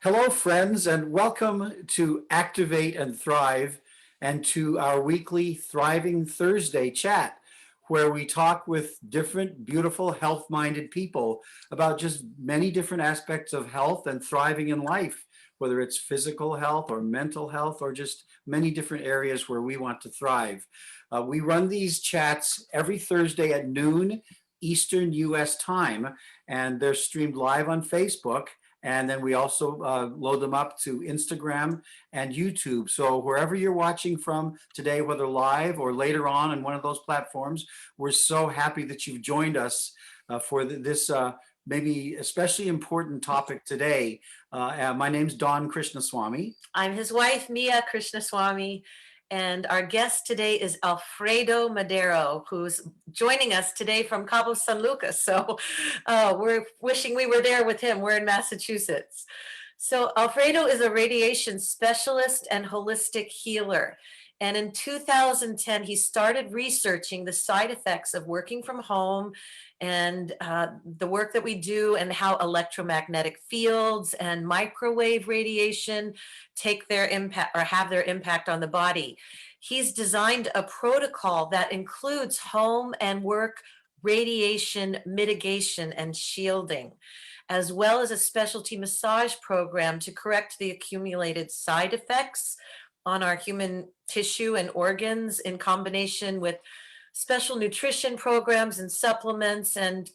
Hello, friends, and welcome to Activate and Thrive and to our weekly Thriving Thursday chat, where we talk with different, beautiful, health-minded people about just many different aspects of health and thriving in life, whether it's physical health or mental health or just many different areas where we want to thrive. We run these chats every Thursday at noon Eastern US time, and they're streamed live on Facebook. And then we also load them up to Instagram and YouTube. So wherever you're watching from today, whether live or later on one of those platforms, we're so happy that you've joined us for this maybe especially important topic today. My name's Don Krishnaswamy. I'm his wife, Mia Krishnaswamy, and our guest today is Alfredo Madero, who's joining us today from Cabo San Lucas. So we're wishing we were there with him. We're in Massachusetts. So Alfredo is a radiation specialist and holistic healer. And in 2010, he started researching the side effects of working from home and the work that we do and how electromagnetic fields and microwave radiation take their impact or have their impact on the body. He's designed a protocol that includes home and work radiation mitigation and shielding, as well as a specialty massage program to correct the accumulated side effects on our human tissue and organs, in combination with special nutrition programs and supplements, and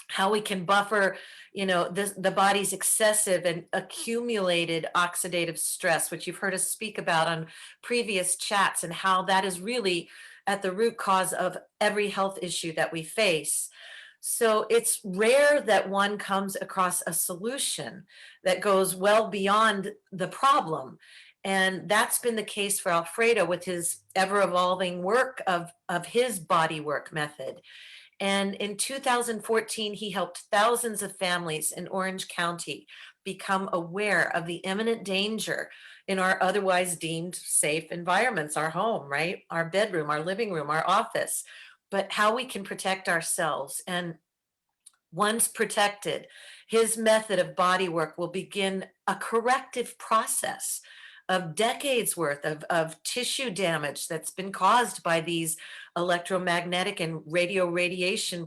how we can buffer, the body's excessive and accumulated oxidative stress, which you've heard us speak about on previous chats, and how that is really at the root cause of every health issue that we face. So it's rare that one comes across a solution that goes well beyond the problem. And that's been the case for Alfredo with his ever evolving work of his body work method. And in 2014, he helped thousands of families in Orange County become aware of the imminent danger in our otherwise deemed safe environments, our home, right? Our bedroom, our living room, our office, but how we can protect ourselves. And once protected, his method of body work will begin a corrective process of decades worth of tissue damage that's been caused by these electromagnetic and radiation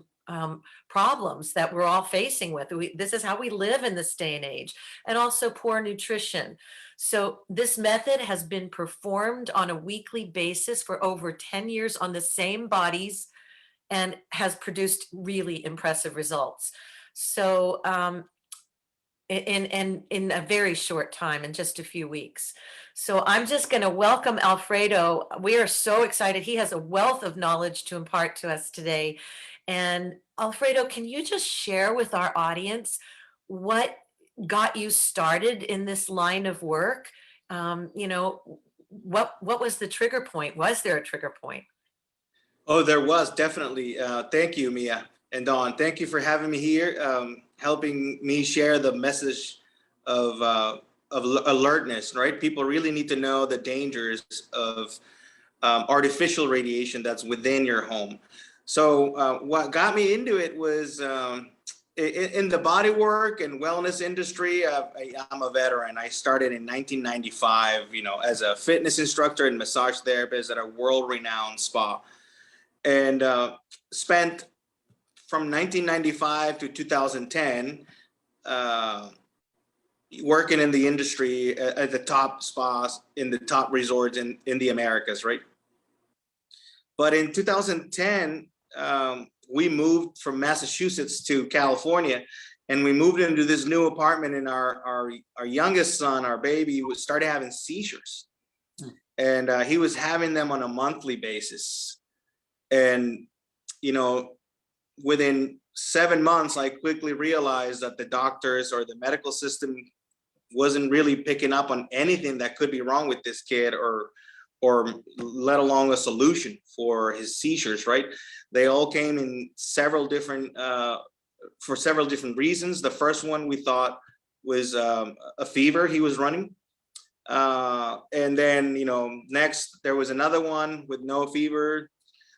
problems that we're all facing with. This is how we live in this day and age, and also poor nutrition. So this method has been performed on a weekly basis for over 10 years on the same bodies and has produced really impressive results. So in a very short time, in just a few weeks. So I'm just going to welcome Alfredo. We are so excited. He has a wealth of knowledge to impart to us today. And Alfredo, can you just share with our audience what got you started in this line of work? What was the trigger point? Was there a trigger point? Oh, there was definitely. Thank you, Mia and Dawn. Thank you for having me here, helping me share the message of alertness. Right, people really need to know the dangers of artificial radiation that's within your home. So, what got me into it was in the body work and wellness industry. I'm a veteran. I started in 1995. As a fitness instructor and massage therapist at a world-renowned spa. And spent from 1995 to 2010 working in the industry at the top spas in the top resorts in the Americas, right? But in 2010, we moved from Massachusetts to California, and we moved into this new apartment, and our youngest son, our baby, started having seizures. And he was having them on a monthly basis. And, within 7 months, I quickly realized that the doctors or the medical system wasn't really picking up on anything that could be wrong with this kid, or let alone a solution for his seizures, right? They all came in for several different reasons. The first one we thought was a fever he was running. And then, next there was another one with no fever.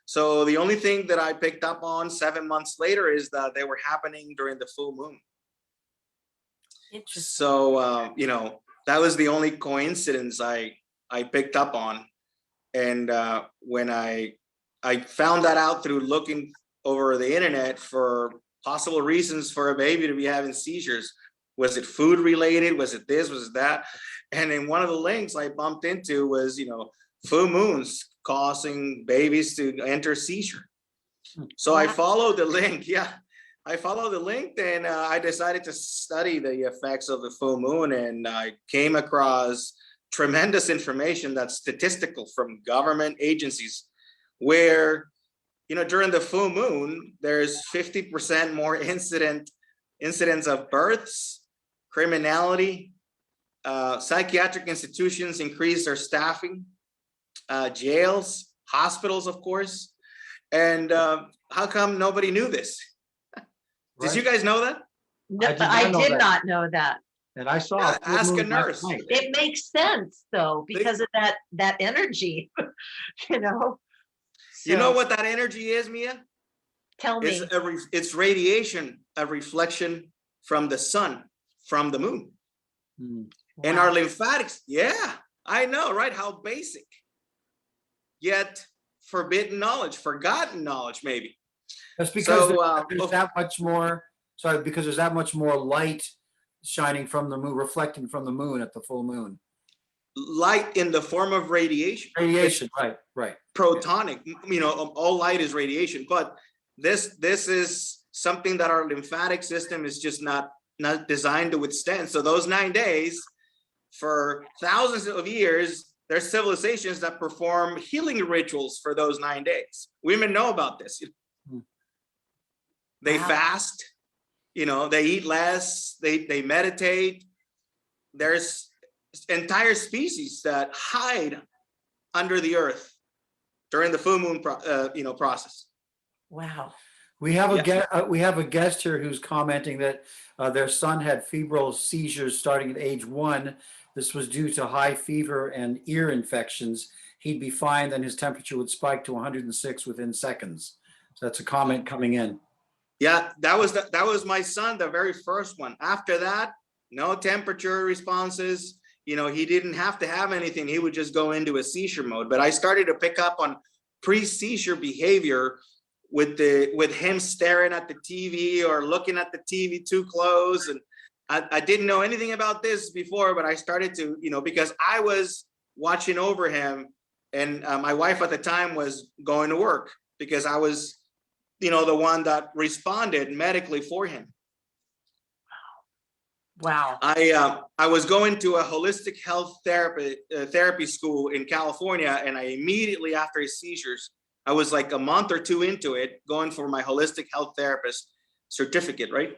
So the only thing that I picked up on 7 months later is that they were happening during the full moon. Interesting. So, that was the only coincidence I picked up on. And when I found that out through looking over the internet for possible reasons for a baby to be having seizures. Was it food related? Was it this? Was it that? And then one of the links I bumped into was, full moons causing babies to enter seizure. So I Wow. followed the link. Yeah, I followed the link, and I decided to study the effects of the full moon, and I came across tremendous information that's statistical from government agencies, where during the full moon, there's 50% more incidents of births, criminality, psychiatric institutions increase their staffing, jails, hospitals, of course. And how come nobody knew this? Did you guys know that? No, I did not I know did that. not know that. And I saw Yeah, a full ask a moon last nurse. night. It makes sense though, because of that energy, you know. You know So what that energy is, Mia? tell me. It's radiation, a reflection from the sun, from the moon. Hmm. And Wow. our lymphatics, yeah, I know, right? How basic. Yet forbidden knowledge, forgotten knowledge, maybe. That's because So, there's that much more, sorry, because there's that much more light shining from the moon, reflecting from the moon at the full moon. light in the form of radiation. Radiation, It's right. protonic. All light is radiation, but this is something that our lymphatic system is just not designed to withstand. So those 9 days, for thousands of years, there's civilizations that perform healing rituals for those 9 days. Women know about this. They Wow. fast, they eat less, they meditate. There's entire species that hide under the earth during the full moon process. Wow. We have Yeah. we have a guest here who's commenting that their son had febrile seizures starting at age 1. This was due to high fever and ear infections. He'd be fine, then his temperature would spike to 106 within seconds. So that's a comment coming in. Yeah, that was my son, the very first one. After that, no temperature responses. He didn't have to have anything. He would just go into a seizure mode. But I started to pick up on pre-seizure behavior with him staring at the TV or looking at the TV too close. And I didn't know anything about this before, but I started to, because I was watching over him, and my wife at the time was going to work because I was, the one that responded medically for him. Wow. I was going to a holistic health therapy school in California, and I immediately after his seizures, I was like a month or 2 into it, going for my holistic health therapist certificate, right,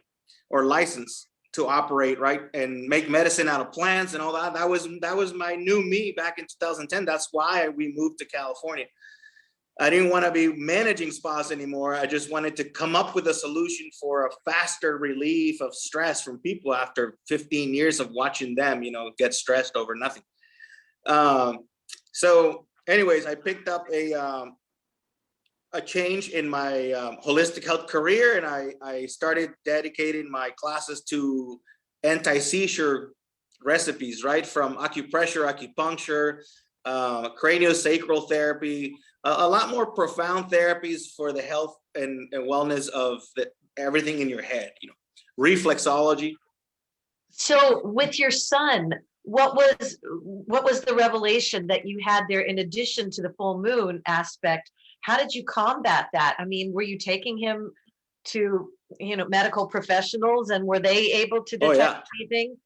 or license to operate, right, and make medicine out of plants and all that. That was my new me back in 2010. That's why we moved to California. I didn't want to be managing spas anymore. I just wanted to come up with a solution for a faster relief of stress from people after 15 years of watching them, get stressed over nothing. So anyways, I picked up a change in my holistic health career, and I started dedicating my classes to anti-seizure recipes, right? From acupressure, acupuncture, craniosacral therapy, a lot more profound therapies for the health and wellness of everything in your head, reflexology. So with your son, what was the revelation that you had there in addition to the full moon aspect? How did you combat that? I mean, were you taking him to, medical professionals, and were they able to detect anything?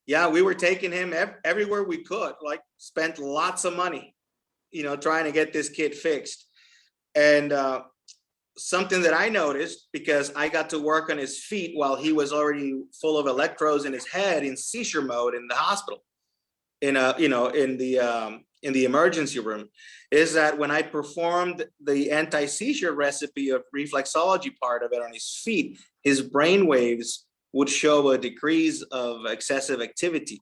Yeah, we were taking him everywhere we could, like spent lots of money, trying to get this kid fixed. And something that I noticed, because I got to work on his feet while he was already full of electrodes in his head in seizure mode in the hospital, in the emergency room, is that when I performed the anti-seizure recipe of reflexology part of it on his feet, his brain waves would show a decrease of excessive activity.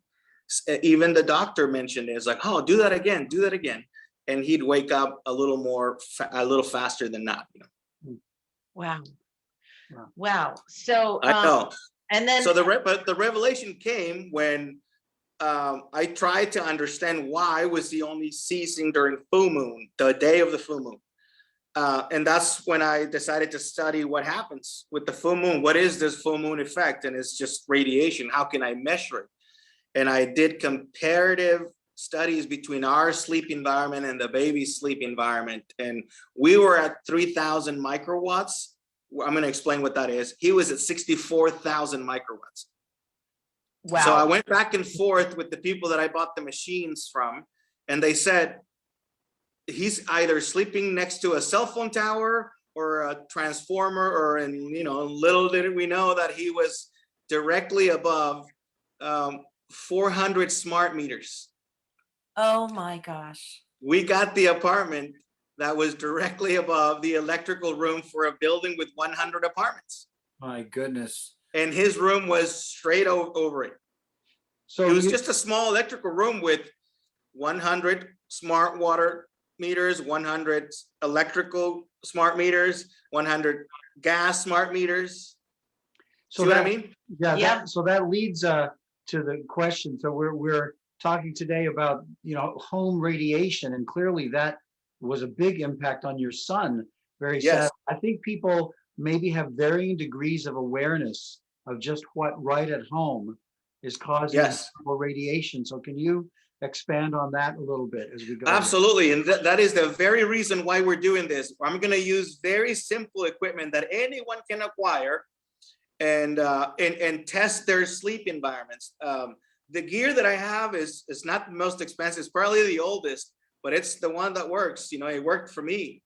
Even the doctor mentioned it. It's like, oh, do that again. And he'd wake up a little faster than not. Wow. Wow. So I know. And then, So but the revelation came when I tried to understand why was he only ceasing during full moon, the day of the full moon. And that's when I decided to study what happens with the full moon. What is this full moon effect? And it's just radiation. How can I measure it? And I did comparative studies between our sleep environment and the baby's sleep environment. And we were at 3,000 microwatts. I'm going to explain what that is. He was at 64,000 microwatts. wow. So I went back and forth with the people that I bought the machines from, and they said, he's either sleeping next to a cell phone tower or a transformer, or, and little did we know that he was directly above 400 smart meters. Oh my gosh. We got the apartment that was directly above the electrical room for a building with 100 apartments. My goodness. And his room was straight over it. So It was just a small electrical room with 100 smart water meters, 100 electrical smart meters, 100 gas smart meters. so See what I that- mean? Yeah, Yeah. so that leads to the question. So we're talking today about, home radiation, and clearly that was a big impact on your son. Very Yes. sad. I think people maybe have varying degrees of awareness of just what right at home is causing Yes. radiation. So can you expand on that a little bit as we go? Absolutely. And that is the very reason why we're doing this. I'm going to use very simple equipment that anyone can acquire and test their sleep environments. The gear that I have is not the most expensive. It's probably the oldest, but it's the one that works. It worked for me.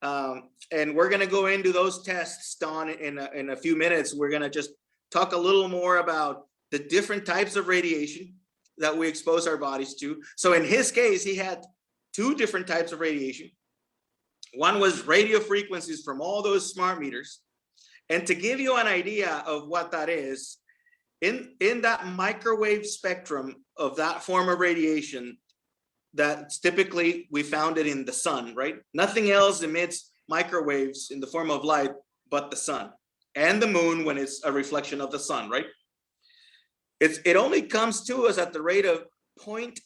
And we're going to go into those tests, Don, in a few minutes. We're going to just talk a little more about the different types of radiation that we expose our bodies to. So in his case, he had 2 different types of radiation. One was radio frequencies from all those smart meters. And to give you an idea of what that is, in that microwave spectrum of that form of radiation, that's typically, we found it in the sun, right? Nothing else emits microwaves in the form of light but the sun and the moon when it's a reflection of the sun, right? It only comes to us at the rate of 0.003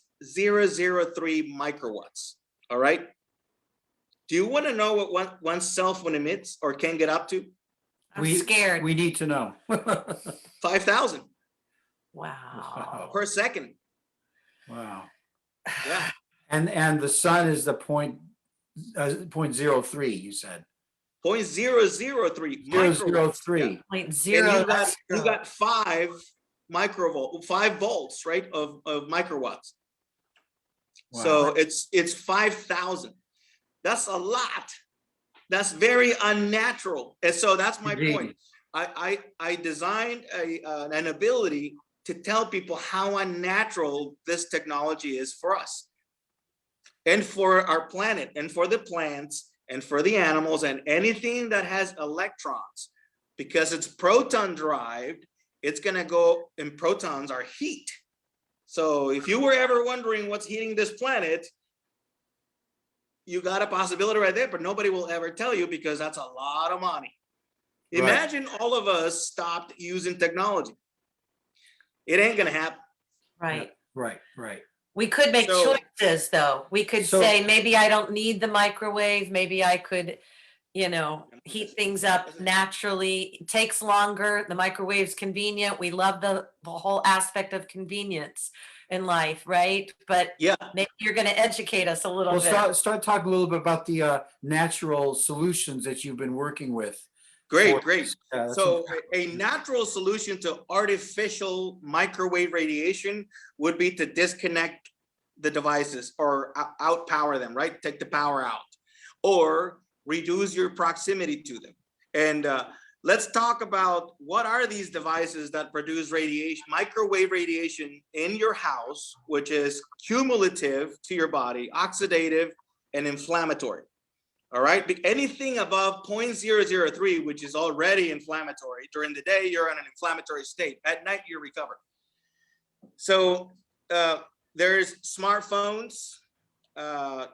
microwatts, all right? Do you want to know what one cell phone emits or can get up to? I'm scared. We need to know. 5,000 Wow. per second. Wow. Yeah. And the sun is the 0.03, you said. 0.003 microwatts. 0.003. Point And zero. you got 5 volts, right, of microwatts. Wow. So it's 5,000. That's a lot. That's very unnatural. And so that's my Indeed. point. I designed an ability to tell people how unnatural this technology is for us and for our planet and for the plants and for the animals and anything that has electrons, because it's proton derived. It's going to go, and protons are heat. So if you were ever wondering what's heating this planet, you got a possibility right there, but nobody will ever tell you because that's a lot of money. Right. Imagine all of us stopped using technology. It ain't going to happen. Right. Right. We could make So- choices though. We could So- say, maybe I don't need the microwave. Maybe I could, heat things up naturally. It takes longer. The microwave's convenient. We love the whole aspect of convenience in life, right? But Yeah. maybe you're going to educate us a little Well, bit. start talking a little bit about the natural solutions that you've been working with. Great. That's So a natural solution to artificial microwave radiation would be to disconnect the devices or outpower them, right? Take the power out or reduce your proximity to them. And let's talk about what are these devices that produce radiation, microwave radiation in your house, which is cumulative to your body, oxidative and inflammatory. All right, anything above 0.003, which is already inflammatory. During the day, you're in an inflammatory state. At night, you recover. So there's smartphones,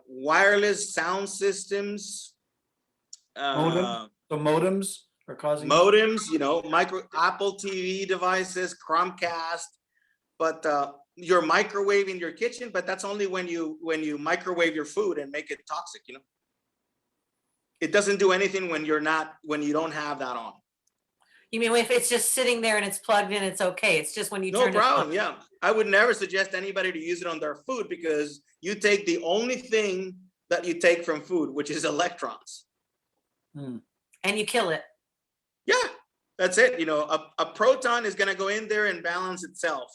wireless sound systems. The modems are causing modems, micro Apple TV devices, Chromecast, but you're microwaving your kitchen, but that's only when you microwave your food and make it toxic. It doesn't do anything when you don't have that on. You mean if it's just sitting there and it's plugged in, it's okay? It's just when you No turn problem. it on. Yeah, I would never suggest anybody to use it on their food, because you take the only thing that you take from food, which is electrons. And you kill it. Yeah, that's it. A proton is going to go in there and balance itself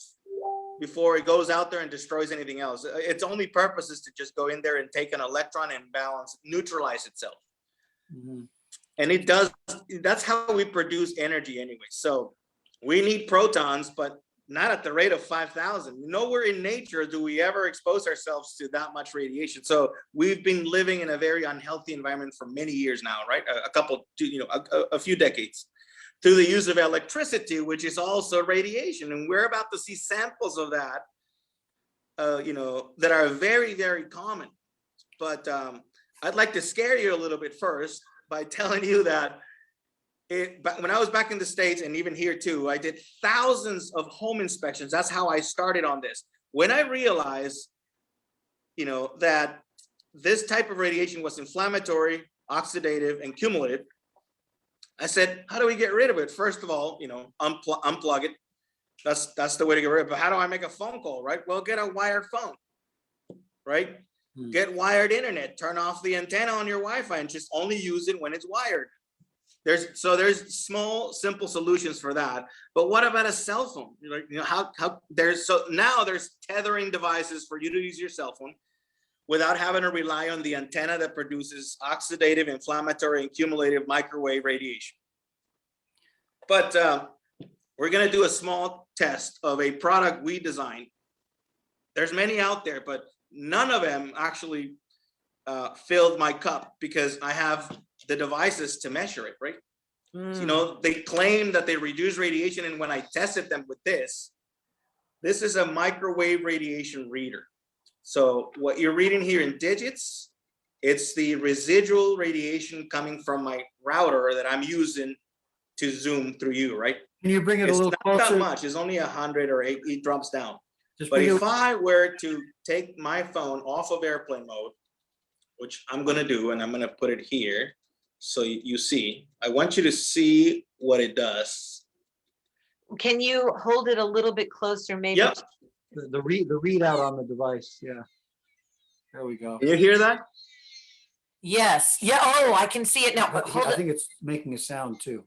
before it goes out there and destroys anything else. Its only purpose is to just go in there and take an electron and neutralize itself. And it does. That's how we produce energy anyway. So we need protons, but not at the rate of 5,000. Nowhere in nature do we ever expose ourselves to that much radiation. So we've been living in a very unhealthy environment for many years now, right? A few decades, through the use of electricity, which is also radiation. And we're about to see samples of that, that are very, very common. But I'd like to scare you a little bit first by telling you that when I was back in the States, and even here too, I did thousands of home inspections. That's how I started on this. When I realized, that this type of radiation was inflammatory, oxidative, and cumulative, I said, how do we get rid of it? First of all, unplug it. That's the way to get rid of it. But how do I make a phone call, right? Well, get a wired phone, right? Get wired internet. Turn off the antenna on your Wi-Fi and just only use it when it's wired. There's small, simple solutions for that. But what about a cell phone? Now there's tethering devices for you to use your cell phone without having to rely on the antenna that produces oxidative, inflammatory, and cumulative microwave radiation. But we're going to do a small test of a product we designed. There's many out there, but none of them actually filled my cup, because I have the devices to measure it, right? So, they claim that they reduce radiation, and when I tested them with this is a microwave radiation reader. So what you're reading here in digits, it's the residual radiation coming from my router that I'm using to zoom through you, right? Can you bring it It's a little not closer? that much. It's only 100 or 8. It drops down. Just But bring it- if I were to take my phone off of airplane mode, which I'm going to do, and I'm going to put it here so you see, I want you to see what it does. Can you hold it a little bit closer, maybe? Yep. the readout on the device. Yeah. There we go. Can you hear that? Yes. Yeah. Oh, I can see it now. But hold I it. think it's making a sound too.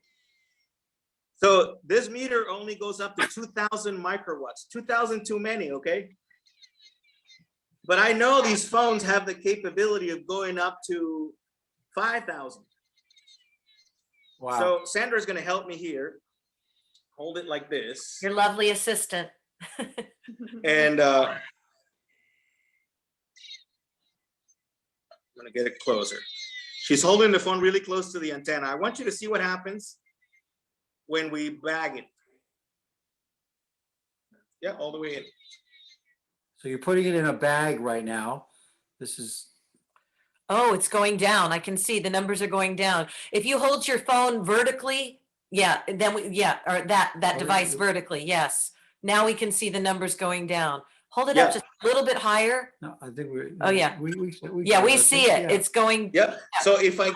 So this meter only goes up to 2,000 microwatts. 2,000 too many, okay? But I know these phones have the capability of going up to 5,000. Wow. So Sandra's going to help me here. Hold it like this. Your lovely assistant. And I'm going to get it closer. She's holding the phone really close to the antenna. I want you to see what happens when we bag it. Yeah, all the way in. So you're putting it in a bag right now. This is, Oh, it's going down. I can see the numbers are going down. If you hold your phone vertically, yeah, then or that device vertically, yes. Now we can see the numbers going down. Hold it up just a little bit higher. no, I think we're. Oh, yeah. We Yeah, we I see think, it. yeah. It's going. Yep. So if I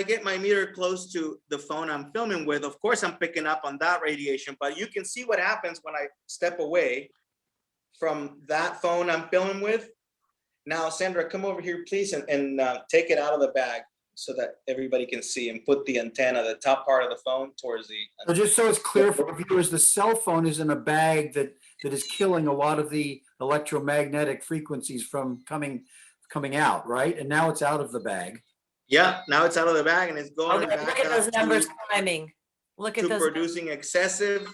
get my meter close to the phone I'm filming with, of course I'm picking up on that radiation, but you can see what happens when I step away from that phone I'm filming with. Now, Sandra, come over here, please, and take it out of the bag so that everybody can see, and put the antenna, the top part of the phone, towards the. So just so it's clear for viewers, the cell phone is in a bag that is killing a lot of the electromagnetic frequencies from coming out, right? And now it's out of the bag. Yeah, now it's out of the bag and it's going Okay, back look at up those numbers climbing. Look at to those. producing excessive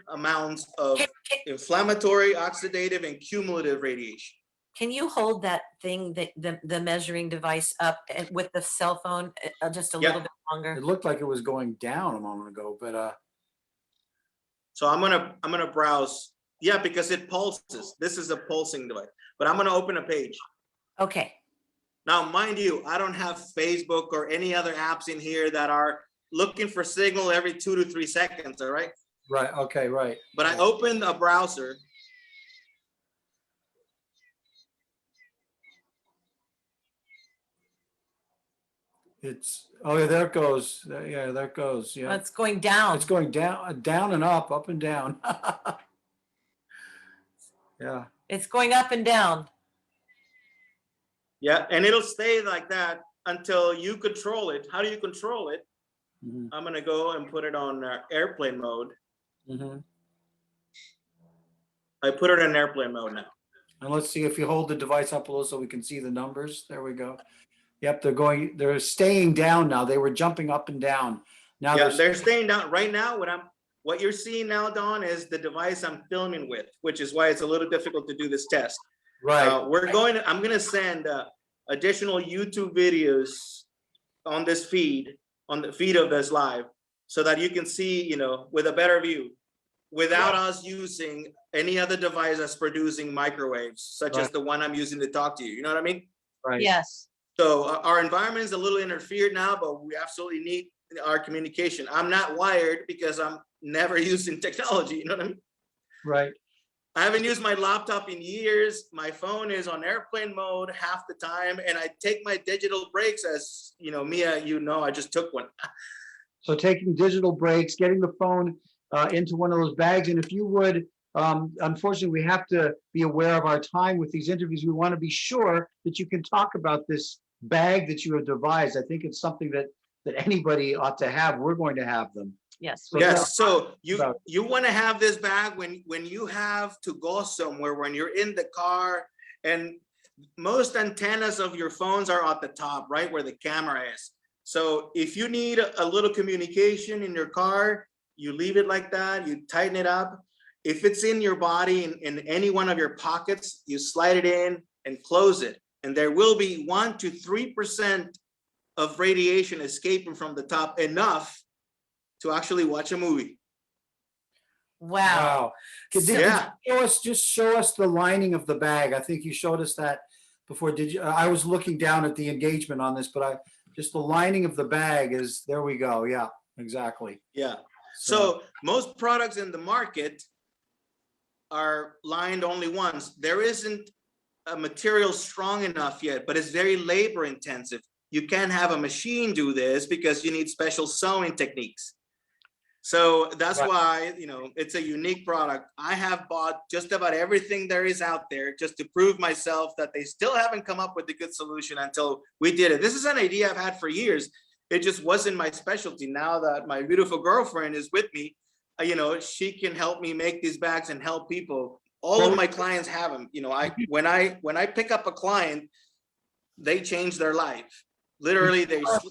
amounts of Can- inflammatory, oxidative, and cumulative radiation. Can you hold that thing, the measuring device up with the cell phone just a little bit longer? It looked like it was going down a moment ago, but So I'm gonna browse. Yeah, because it pulses. This is a pulsing device. But I'm gonna open a page. Okay. Now, mind you, I don't have Facebook or any other apps in here that are looking for signal every 2 to 3 seconds, all right? Right. Okay. Right. But I opened a browser. It's, oh yeah, there it goes. Yeah, there it goes. Yeah. It's going down. It's going down, down and up and down. Yeah. It's going up and down. Yeah, and it'll stay like that until you control it. How do you control it? Mhm. I'm gonna go and put it on airplane mode. Mhm. I put it in airplane mode now. And let's see if you hold the device up a little so we can see the numbers. There we go. Yep, they're staying down now. They were jumping up and down. Now Yeah, they're staying down right now. What you're seeing now, Don, is the device I'm filming with, which is why it's a little difficult to do this test. right. I'm gonna send additional YouTube videos on this feed, on the feed of this live, so that you can see, you know, with a better view, without us using any other device that's producing microwaves, such as Right. the one I'm using to talk to you. You know what I mean? Right. Yes. So our environment is a little interfered now, but we absolutely need our communication. I'm not wired because I'm never using technology. You know what I mean? Right. I haven't used my laptop in years. My phone is on airplane mode half the time, and I take my digital breaks, as you know, Mia, you know, I just took one. So taking digital breaks, getting the phone into one of those bags. And if you would, unfortunately, we have to be aware of our time with these interviews. We want to be sure that you can talk about this bag that you have devised. I think it's something that anybody ought to have. We're going to have them. Yes. So Yes, so about you want to have this bag when you have to go somewhere, when you're in the car, and most antennas of your phones are at the top, right where the camera is. So if you need a little communication in your car, you leave it like that, you tighten it up. If it's in your body, in any one of your pockets, you slide it in and close it. And there will be 1 to 3% of radiation escaping from the top, enough to actually watch a movie. Wow. wow. Yeah. Just show us the lining of the bag. I think you showed us that before. Did you? I was looking down at the engagement on this, but just the lining of the bag is, there we go. Yeah, exactly. Yeah. So most products in the market are lined only once. There isn't a material strong enough yet, but it's very labor intensive. You can't have a machine do this because you need special sewing techniques. So that's Right. why, you know, it's a unique product. I have bought just about everything there is out there just to prove myself that they still haven't come up with a good solution until we did it. This is an idea I've had for years. It just wasn't my specialty. Now that my beautiful girlfriend is with me, you know, she can help me make these bags and help people. All of my clients have them. You know, when I pick up a client, they change their life. Literally,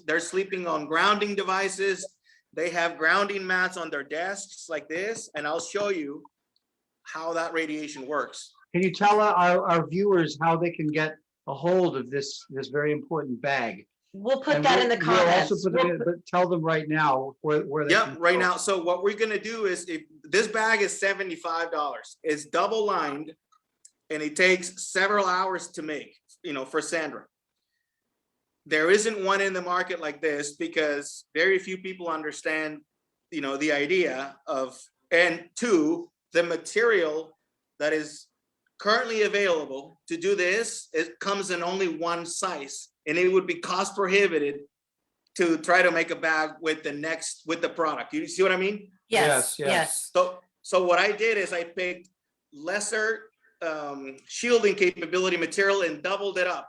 they're sleeping on grounding devices. They have grounding mats on their desks like this, and I'll show you how that radiation works. Can you tell our viewers how they can get a hold of this very important bag? We'll put And that in the we'll also comments. put it in, but tell them right now where they Yep, can right go. now. So what we're gonna do is, if this bag is $75, it's double lined, and it takes several hours to make, you know, for Sandra. There isn't one in the market like this because very few people understand, you know, the idea of, and two, the material that is currently available to do this, it comes in only one size, and it would be cost prohibitive to try to make a bag with the product. You see what I mean? Yes, Yes, yes. yes. So what I did is I picked lesser shielding capability material and doubled it up,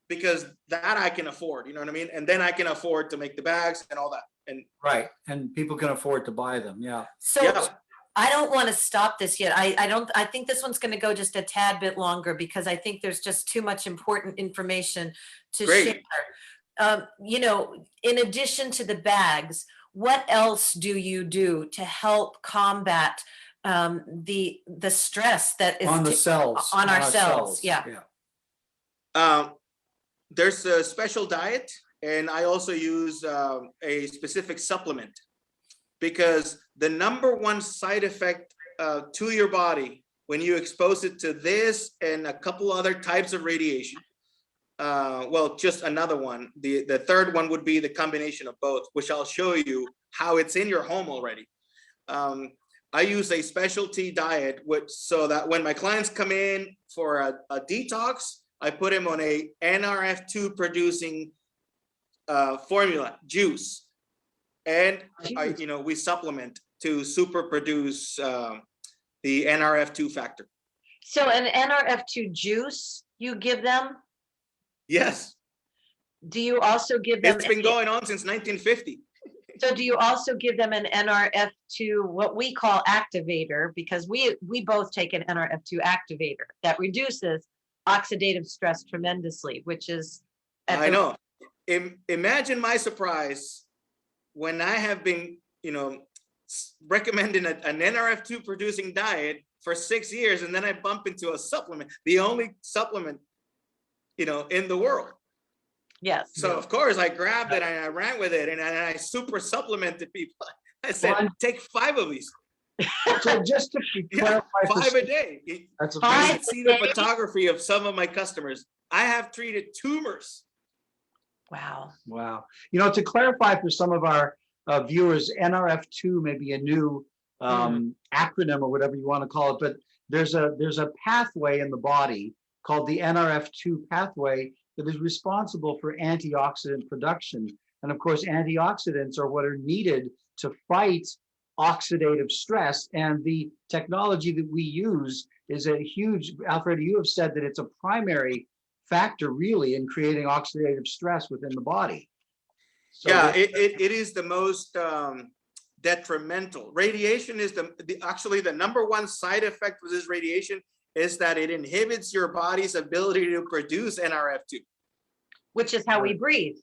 because that I can afford, you know what I mean? And then I can afford to make the bags and all that. And Right, and people can afford to buy them, yeah. So yeah, I don't want to stop this yet. I think this one's going to go just a tad bit longer because I think there's just too much important information to Great. share. You know, in addition to the bags, what else do you do to help combat the stress that is On the cells. on our cells? Yeah. there's a special diet, and I also use a specific supplement, because the number one side effect to your body when you expose it to this and a couple other types of radiation, well, just another one. The third one would be the combination of both, which I'll show you how it's in your home already. I use a specialty diet, so that when my clients come in for a detox, I put them on a NRF2 producing formula, juice. And we supplement to super produce the NRF2 factor. So an NRF2 juice you give them? Yes. Do you also give them? It's been going on since 1950. So do you also give them an NRF2, what we call activator, because we both take an NRF2 activator that reduces oxidative stress tremendously, which is. I know. Imagine my surprise when I have been, recommending an NRF2 producing diet for 6 years, and then I bump into a supplement, the only supplement, in the world. Yes. So of course I grabbed it and I ran with it, and I super supplemented people. I said, take 5 of these. So just to clarify, 5 a day. That's You amazing. should see the photography of some of my customers. I have treated tumors. Wow. Wow. To clarify for some of our viewers, NRF2 may be a new acronym or whatever you want to call it, but there's a pathway in the body called the NRF2 pathway that is responsible for antioxidant production. And of course, antioxidants are what are needed to fight oxidative stress. And the technology that we use is a huge, Alfredo, you have said that it's a primary factor really in creating oxidative stress within the body. So yeah, it is the most detrimental. Radiation is actually the number one side effect of this radiation is that it inhibits your body's ability to produce NRF2. Which is how we breathe.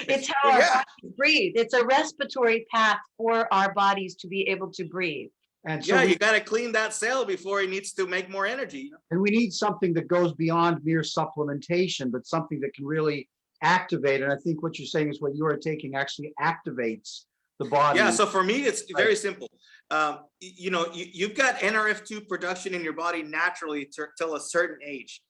It's how our bodies breathe. It's a respiratory path for our bodies to be able to breathe. And so you got to clean that cell before it needs to make more energy. And we need something that goes beyond mere supplementation, but something that can really activate. And I think what you're saying is what you are taking actually activates the body. Yeah, so for me, it's very simple. You've got NRF2 production in your body naturally till a certain age.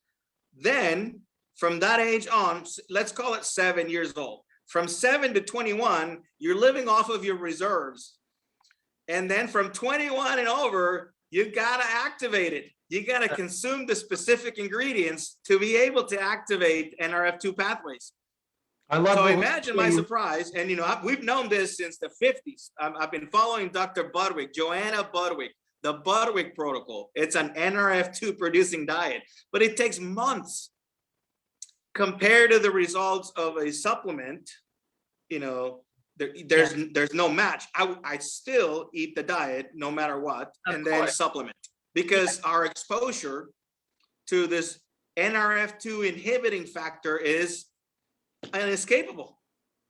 Then from that age on, let's call it 7 years old. From 7 to 21, you're living off of your reserves. And then from 21 and over, you've got to activate it. You got to consume the specific ingredients to be able to activate NRF2 pathways. I love so imagine my surprise. And, we've known this since the 50s. I've been following Dr. Budwig, Joanna Budwig, the Budwig protocol. It's an NRF2 producing diet, but it takes months compared to the results of a supplement. There's no match. I still eat the diet no matter what, and then supplement, because our exposure to this NRF2 inhibiting factor is inescapable.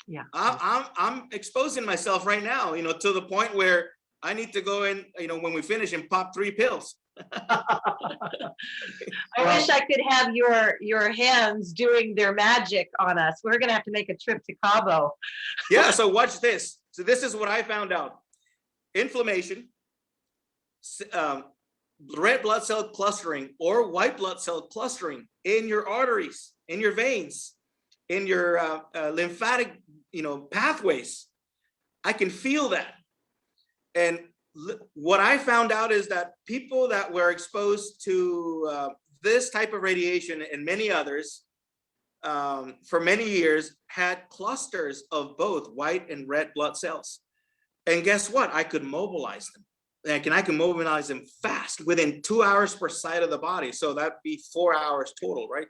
Yeah, I'm exposing myself right now, to the point where I need to go in, when we finish, and pop 3 pills. I wish I could have your hands doing their magic on us. We're gonna have to make a trip to Cabo. Yeah, so watch this. So this is what I found out. Inflammation, red blood cell clustering or white blood cell clustering in your arteries, in your veins, in your lymphatic, pathways. I can feel that. And what I found out is that people that were exposed to this type of radiation and many others for many years had clusters of both white and red blood cells. And guess what? I could mobilize them. I can mobilize them fast, within 2 hours per side of the body. So that'd be 4 hours total, right?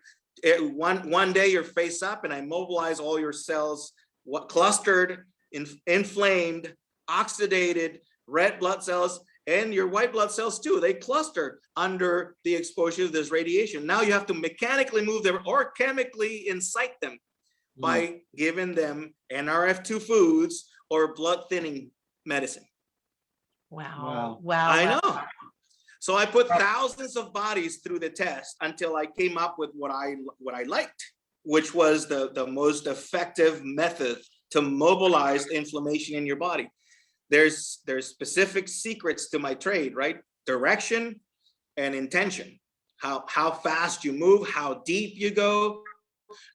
One day you're face up, and I mobilize all your cells, clustered, inflamed, oxidated, red blood cells, and your white blood cells too. They cluster under the exposure of this radiation. Now you have to mechanically move them or chemically incite them by giving them NRF2 foods or blood thinning medicine. Wow. I know. So I put thousands of bodies through the test until I came up with what I liked, which was the most effective method to mobilize inflammation in your body. There's specific secrets to my trade, right? Direction and intention. How fast you move, how deep you go,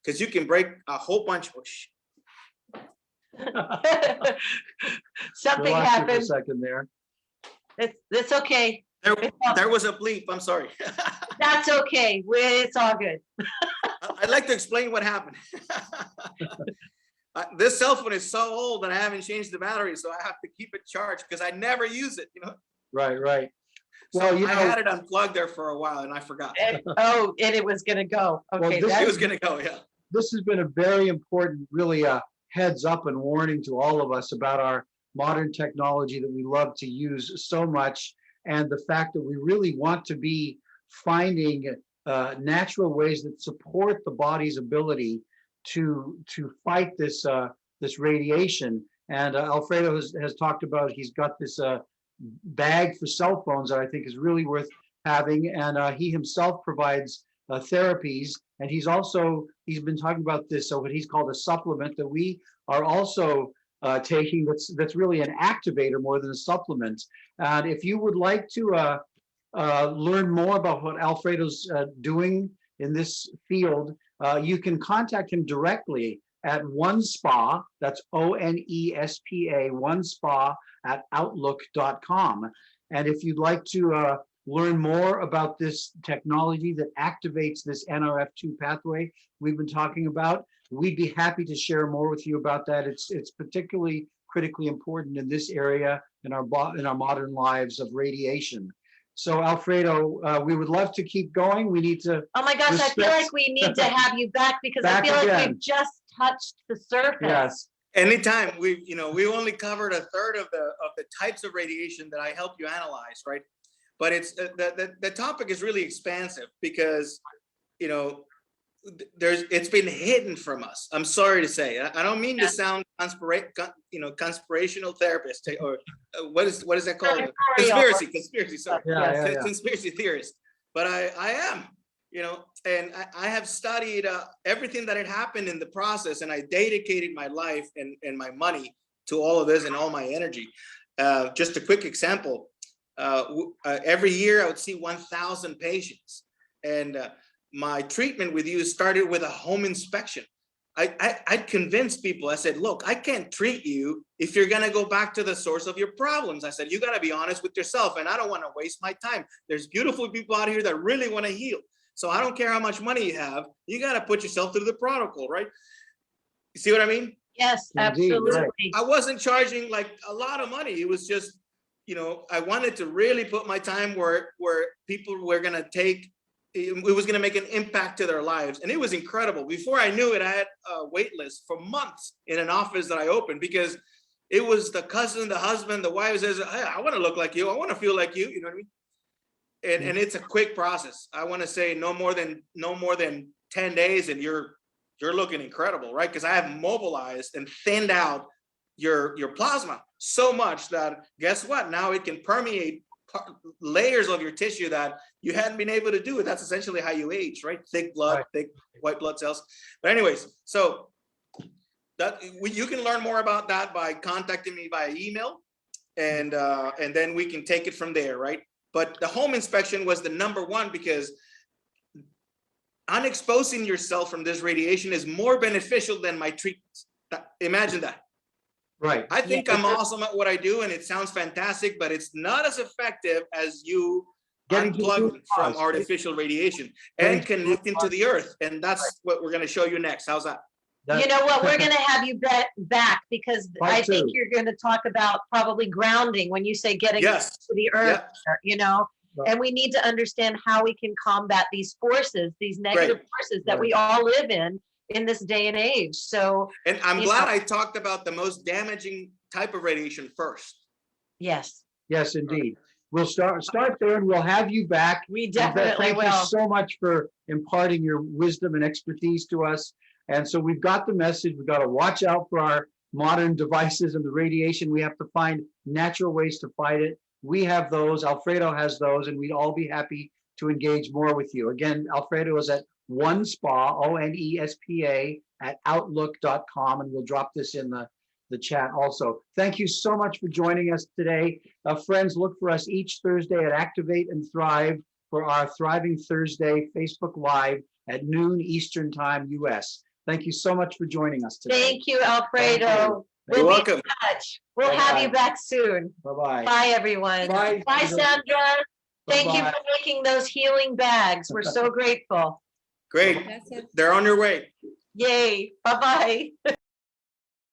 because you can break a whole bunch. Oh, Something We lost you for a happened. second there. It's okay. there was a bleep. I'm sorry. That's okay. It's all good. I'd like to explain what happened. This cell phone is so old that I haven't changed the battery, so I have to keep it charged because I never use it. Right, right. So Well, you I know, had it unplugged there for a while, and I forgot. And it was gonna go. Okay, this It was gonna go. Yeah. this has been a very important, really a heads up and warning to all of us about our modern technology that we love to use so much, and the fact that we really want to be finding natural ways that support the body's ability to fight this this radiation. And Alfredo has talked about, he's got this bag for cell phones that I think is really worth having, and he himself provides therapies, and he's been talking about this, so what he's called a supplement that we are also taking, that's really an activator more than a supplement. And if you would like to learn more about what Alfredo's doing in this field, you can contact him directly at OneSpa, that's ONESPA, OneSpa at outlook.com. And if you'd like to learn more about this technology that activates this NRF2 pathway we've been talking about, we'd be happy to share more with you about that. It's particularly critically important in this area in our modern lives of radiation. So Alfredo, we would love to keep going. We need to. Oh my gosh, I feel like we need to have you back because I Back feel like again. we've just touched the surface. Yes. Anytime we only covered a third of the types of radiation that I help you analyze, right? But it's the topic is really expansive because it's been hidden from us. I'm sorry to say. I don't mean to sound conspirational therapist or what is that called? Conspiracy. Sorry, Yeah. conspiracy theorist. But I am, and I have studied everything that had happened in the process, and I dedicated my life and my money to all of this and all my energy. Just a quick example. Every year I would see 1,000 patients, and my treatment with you started with a home inspection. I'd convince people. I said, look, I can't treat you if you're going to go back to the source of your problems. I said, you got to be honest with yourself, and I don't want to waste my time. There's beautiful people out here that really want to heal. So I don't care how much money you have. You got to put yourself through the protocol, right? You see what I mean? Yes, Indeed, absolutely. right. I wasn't charging like a lot of money. It was just, I wanted to really put my time where people were going to take, it was going to make an impact to their lives. And it was incredible. Before I knew it, I had a wait list for months in an office that I opened because it was the cousin, the husband, the wife says, hey, I want to look like you. I want to feel like you. You know what I mean? And it's a quick process. I want to say no more than 10 days and you're looking incredible, right? Because I have mobilized and thinned out your plasma so much that guess what? Now it can permeate layers of your tissue that you hadn't been able to do. That's essentially how you age, right? Thick blood, Right. thick white blood cells. But anyways, so that you can learn more about that by contacting me via email, and then we can take it from there, right? But the home inspection was the number one because unexposing yourself from this radiation is more beneficial than my treatments. Imagine that. Right. I think I'm awesome at what I do and it sounds fantastic, but it's not as effective as you Getting to the unplug root from cause. artificial radiation and connecting to the earth. And that's what we're going to show you next. How's that? You know what? We're going to have you back because Part I think two. you're going to talk about probably grounding when you say getting Yes. to the earth, Right. and we need to understand how we can combat these forces, these negative forces that we all live in this day and age. So, And I'm glad I talked about the most damaging type of radiation first. yes, Yes, indeed. We'll start there, and we'll have you back. we definitely Thank you will. so much for imparting your wisdom and expertise to us. And so we've got the message. We've got to watch out for our modern devices and the radiation. We have to find natural ways to fight it. We have those. Alfredo has those, and we'd all be happy to engage more with you. Again, Alfredo is at OneSpa, ONESPA, at outlook.com, and we'll drop this in the chat also. Thank you so much for joining us today. Friends, look for us each Thursday at Activate and Thrive for our Thriving Thursday Facebook Live. at noon Eastern Time, US. Thank you so much for joining us today. Thank you, Alfredo. Thank You're We'll be welcome. in touch. We'll have you Bye-bye. back soon. Bye-bye. Bye, everyone. Bye. Bye, Sandra. Thank you Bye-bye. for making those healing bags. We're so grateful. Great. Gracias. They're on your way. Yay. Bye-bye.